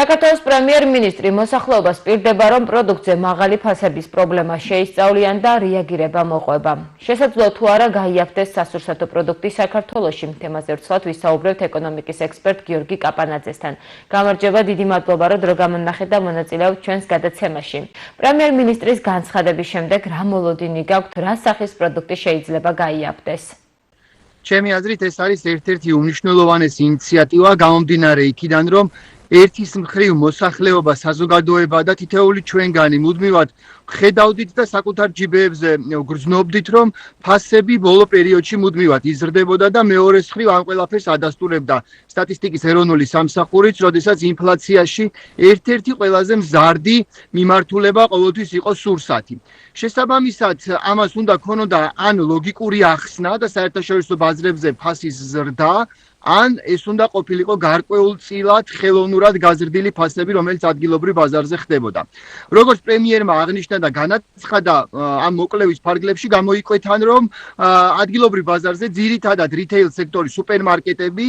საქართველოს პრემიერ-მინისტრი მოსახლეობას პირდება, რომ პროდუქტზე მაღალი ფასების პრობლემა შეისწავლიან და რეაგირება მოყვება. შესაძლოა თუ არა გაიაფთეს სასურსათო პროდუქტი საქართველოში. თემაზე ვრცლად ვისაუბრებთ ეკონომიკის ექსპერტ გიორგი კაპანაძესთან. გამარჯობა, დიდი მადლობა, რომ დრო გამონახეთ და მონაწილეობთ ჩვენს გადაცემაში. პრემიერ-მინისტრის განცხადების შემდეგ რა მოლოდინი გაქვთ, რა სახის პროდუქტი შეიძლება გაიაფთეს? ჩემი აზრით ეს არის ერთ-ერთი უმნიშვნელოვანესი ინიციატივა გამომდინარე იქიდან, რომ ერთის მხრივ მოსახლეობა, საზოგადოება და თითოეული ჩვენგანი მუდმივად ხედავდით და საკუთარ ჯიბეებზე გრძნობდით, რომ ფასები ბოლო პერიოდში მუდმივად იზრდებოდა და მეორეს მხრივ ამ ყველაფერს ადასტურებდა სტატისტიკის ეროვნული სამსახურიც, როდესაც ინფლაციაში ერთ-ერთი ყველაზე მზარდი მიმართულება ყოველთვის იყო სურსათი. შესაბამისად, ამას უნდა ქონოდა ან ლოგიკური ახსნა და საერთაშორისო ბაზრებზე ფასის ზრდა, ან ეს უნდა ყოფილიყო გარკვეულწილად ხელოვნურად გაზრდილი ფასები, რომელიც ადგილობრივ ბაზარზე ხდებოდა. როგორც პრემიერმა აღნიშნა და განაცხადა, ამ მოკლევის ფარგლებში გამოიკვეთან, რომ ადგილობრივ ბაზარზე ძირითადად რიტეილ სექტორის სუპერმარკეტები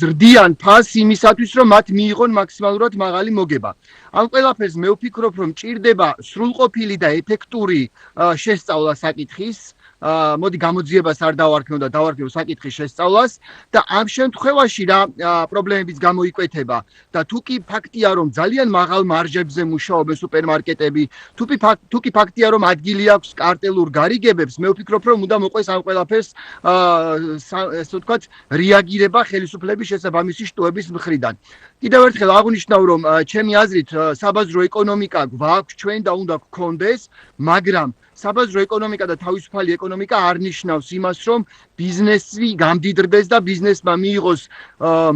ზრდიან ფასს იმისათვის, რომ მათ მიიღონ მაქსიმალურად მაღალი მოგება. ამ ყველაფერს მე ვფიქრობ, რომ ჭირდება სრულყოფილი და ეფექტური შესწავლა საკითხის. მოდი გამოძიებას არ დავარქმევ და დავარქმევ საკითხის შესწავლას და ამ შემთხვევაში რა პრობლემებიც გამოიკვეთება და თუ კი ფაქტია, რომ ძალიან მაღალ მარჟებზე მუშაობენ სუპერმარკეტები, თუ კი ფაქტია, რომ ადგილი აქვს კარტელურ გარიგებებს, მე ვფიქრობ, რომ უნდა მოყვეს ამ ყველაფერს ესე ვთქვათ, რეაგირება ხელისუფლების შესაბამისი შტოების მხრიდან. კიდევ ერთხელ აღვნიშნავ, რომ ჩემი აზრით საბაზრო ეკონომიკა გვაქვს ჩვენ და უნდა გქონდეს, მაგრამ საბაზრო ეკონომიკა და თავისუფალი ეკონომიკა არ ნიშნავს იმას, რომ ბიზნესი გამდიდრდეს და ბიზნესმა მიიღოს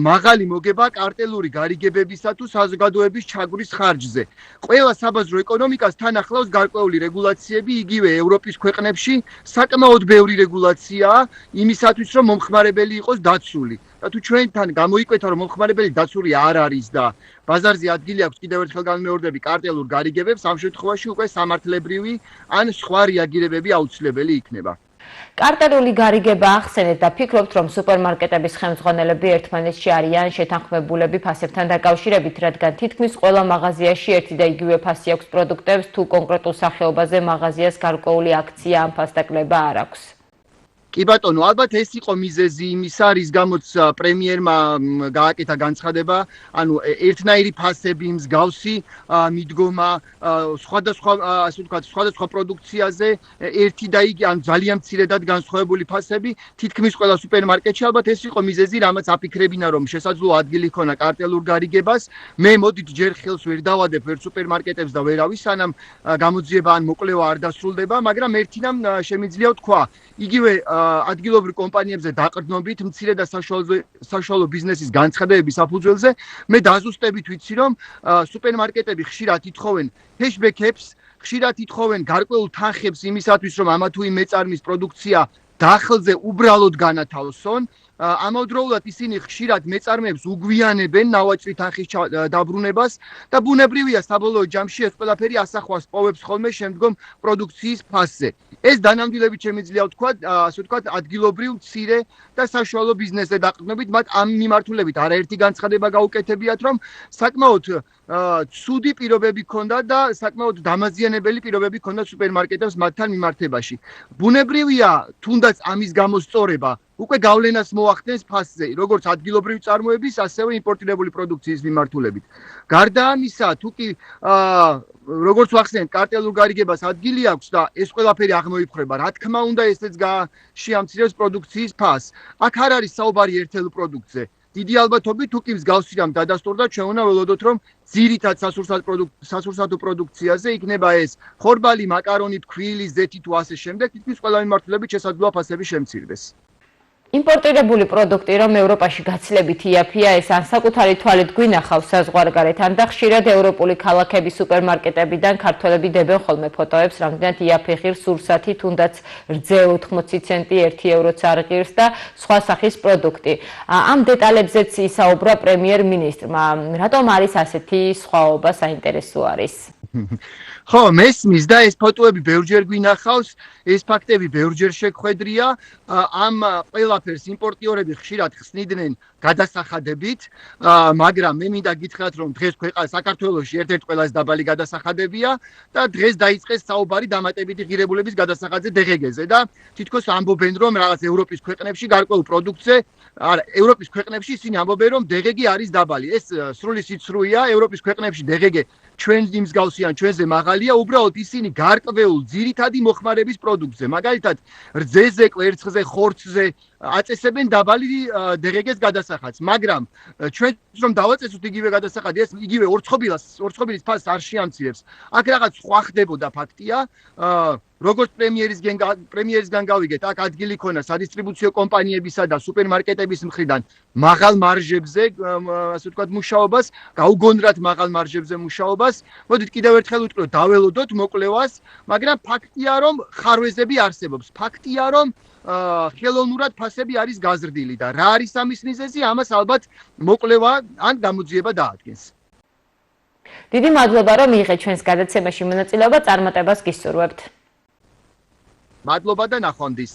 მაღალი მოგება კარტელური გარიგებებისა თუ საზოგადოების ჩაგვრის ხარჯზე. ყველა საბაზრო ეკონომიკას თან ახლავს გარკვეული რეგულაციები, იგივე ევროპის ქვეყნებში საკმაოდ ბევრი რეგულაციაა იმისათვის, რომ მომხმარებელი იყოს დაცული. და თუ ჩვენთან გამოიკვეთა, რომ მომხმარებელი დაცული არ არის და ბაზარზე ადგილი აქვს, კიდევ ერთხელ განმეორდები კარტელურ გარიგებებს, ამ შემთხვევაში უკვე სამართლებრივი ან სხვა რეაგირებები აუცილებელი იქნება. კარტელული გარიგება ახსენეთ და ფიქრობთ, რომ სუპერმარკეტების ხელმძღვანელები ერთმანეთში არიან შეთანხმებულები ფასებთან დაკავშირებით, რადგან თითქმის ყველა მაღაზიაში ერთი და იგივე ფასი აქვს პროდუქტებს, თუ კონკრეტულ სახეობაზე მაღაზიას გარკვეული აქცია ან ფასდაკლება არ აქვს. კი ბატონო, ალბათ ეს იყო მიზეზი იმისა, რის გამოც პრემიერმა გააკეთა განცხადება, ანუ ერთნაირი ფასები, მსგავსი მიდგომა სხვადასხვა პროდუქციაზე ერთი და იგივე, ან ძალიან მცირედად განსხვავებული ფასები, თითქმის ყველა სუპერმარკეტში, ალბათ ეს იყო მიზეზი, რამაც აფიქრებინა, რომ შესაძლოა ადგილი ქონა კარტელურ გარიგებას. მე მოდით ჯერ ხელს ვერ დავადებ ვერ სუპერმარკეტებს და ვერავის, სანამ გამოძიება ან მოკვლევა არ დასრულდება, მაგრამ ერთინამ შემიძლია ვთქვა, იგივე ადგილობრივ კომპანიებზე დაყრდნობით მცირე და საშუალო ბიზნესის განცხადებების საფუძველზე მე დაზუსტებით ვიცი, რომ სუპერმარკეტები ხშირად ითხოვენ cashback-ებს, ხშირად ითხოვენ გარკვეულ თანხებს იმისათვის, რომ ამა თუ იმ მეწარმის პროდუქცია დახელზე უბრალოდ განათავსონ. ამავდროულად ისინი ხშირად მეწარმეებს უგვიანებენ ნავაჭრი თანხის დაბრუნებას და ბუნებრივია საბოლოო ჯამში ეს ყველაფერი ასახვას პოვებს ხოლმე შემდგომ პროდუქციის ფასზე. ეს დანამდვილებით შემიძლია ვთქვათ, ასე ვთქვათ, ადგილობრივ მცირე და საშუალო ბიზნესზე დაყრდნობით, მათ ამ მიმართულებით არაერთი განცხადება გაუკეთებიათ, რომ საკმაოდ ცუდი პირობები ქონდა და საკმაოდ დამაზიანებელი პირობები ქონდა სუპერმარკეტებს მათთან მიმართებაში. ბუნებრივია, თუნდაც ამის გამოსწორება უკვე გავლენას მოახდენს ფასზე, როგორც ადგილობრივი წარმოების, ასევე იმპორტირებული პროდუქციის მიმართულებით. გარდა ამისა, თუ კი როგორც ვახსენეთ, კარტელურ გარიგებას ადგილი აქვს და ეს ყველაფერი აღმოიფხვრება, რა თქმა უნდა, ესეც შეამცირებს პროდუქციის ფასს. აქ არ არის საუბარი ერთელ პროდუქტზე. დიდი ალბათობით, თუ კი მსგავსი რამ დადასტურდა, ჩვენ უნდა ველოდოთ, რომ ძირითად სასურსათო პროდუქციაზე იქნება ეს ხორბალი, მაკარონი, ფქვილი, ზეთი თუ ასე შემდეგ, თითქმის ყველა მიმართულებით შესაძლოა ფასები შემცირდეს. იმპორტირებული პროდუქტი, რომ ევროპაში გაცილებით იაფია, ეს ან საკუთარი თვალით გვინახავს საზღვარგარეთ, ან და ხშირად ევროპული ქალაქების სუპერმარკეტებიდან ქართველები დებენ ხოლმე ფოტოებს, რამდენად იაფი ღირს სურსათი, თუნდაც რძე 80 ცენტი 1 ევროც არ ღირს და სხვა სახის პროდუქტი. ამ დეტალებზეც ისაუბრა პრემიერ-მინისტრმა. რატომ არის ასეთი სხვაობა საინტერესო არის? ხო, მესმის და ეს ფოტოები ბევრჯერ გვინახავს, ეს ფაქტები ბევრჯერ შეგხვედრია, ამ ყველაფერს იმპორტიორები ხშირად ხსნიდნენ გადასახადებით, მაგრამ მე მინდა გითხრათ, რომ დღეს საქართველოში ერთ-ერთი ყველაზე დაბალი გადასახადებია და დღეს დაიწყეს საუბარი დამატებითი ღირებულების გადასახადზე DGG-ზე და თითქოს ამბობენ, რომ რაღაც ევროპის ქვეყნებში გარკვეულ პროდუქტზე, ევროპის ქვეყნებში ისინი ამბობენ, რომ DGG არის დაბალი. ეს სრული სიცრუეა, ევროპის ქვეყნებში DGG ჩვენ მსგავსი ან ჩვენზე მაღალია, უბრალოდ ისინი გარკვეულ ძირითადი მოხმარების პროდუქტზე, მაგალითად, რძეზე, კვერცხზე, ხორცზე აწესებენ დაბალი DGG-ს გადასახადს, მაგრამ ჩვენ რომ დავაწესოთ იგივე გადასახადი, ეს იგივე ორცხობილის ფასს არ შეამცირებს. აქ რაღაც სხვა ხდებოდა ფაქტია, როგორც პრემიერისგან გავიგეთ, აქ ადგილი ქონა სადისტრიბუციო კომპანიებისა და სუპერმარკეტების მხრიდან მაღალ მარჟებზე, ასე ვთქვათ, მუშაობას, გაუგონრად მაღალ მარჟებზე მუშაობას. მოდით კიდევ ერთხელ ვიტყვი, დაველოდოთ მოკვლევას, მაგრამ ფაქტია, რომ ხარვეზები არსებობს. ფაქტია, რომ ხელოვნურად ფასები არის გაზრდილი და რა არის ამის მიზეზი, ამას ალბათ მოკვლევა ან გამოძიება დაადგენს. დიდი მადლობა, რომ მიიღეთ ჩვენს გადაცემაში მონაწილეობა, წარმატებას გისურვებთ. მადლობა და ნახვამდის.